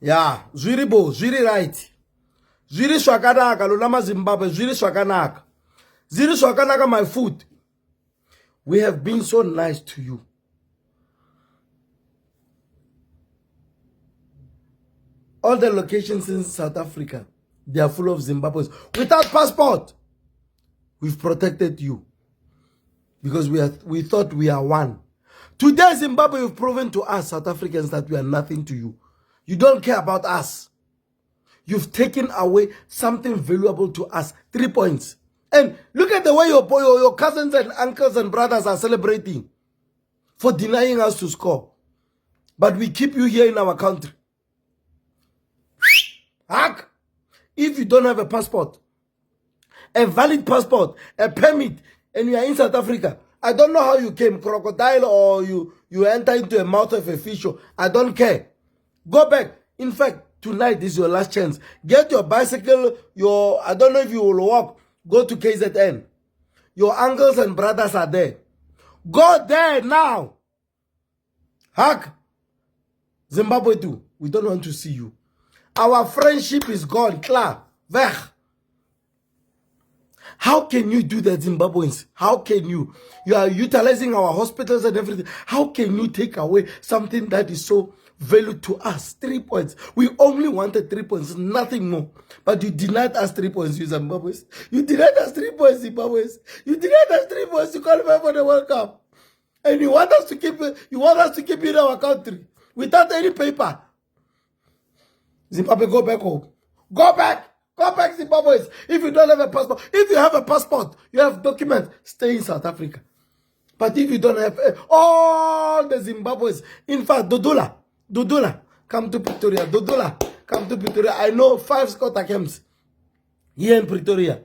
Yeah, zwiri bo, zwiri right. Zwiri swakanaka, lulama Zimbabwe, zwiri swakanaka. Zwiri swakanaka, my food. We have been so nice to you. All the locations in South Africa, they are full of Zimbabweans. Without passport, we've protected you. Because we thought we are one. Today, Zimbabwe, you've proven to us, South Africans, that we are nothing to you. You don't care about us. You've taken away something valuable to us. 3 points. And look at the way your cousins and uncles and brothers are celebrating for denying us to score. But we keep you here in our country. Hack! If you don't have a passport, a valid passport, a permit, and you are in South Africa, I don't know how you came, crocodile, or you enter into a mouth of a fish. I don't care. Go back. In fact, tonight is your last chance. Get your bicycle, I don't know if you will walk. Go to KZN. Your uncles and brothers are there. Go there now. Hack. Zimbabwe too. We don't want to see you. Our friendship is gone. Klar. Weg. How can you do that, Zimbabweans? How can you? You are utilizing our hospitals and everything. How can you take away something that is so valued to us? 3 points. We only wanted 3 points, nothing more. But you denied us 3 points, you Zimbabweans. You denied us 3 points, Zimbabweans. You denied us 3 points to qualify for the World Cup. And you want us to keep in our country without any paper. Zimbabwe, go back home. Go back. Go back, Zimbabweans. If you don't have a passport, if you have a passport, you have documents, stay in South Africa. But if you don't have all the Zimbabweans, in fact, Dodula, come to Pretoria. Dodula, come to Pretoria. I know 5 Scott camps here in Pretoria.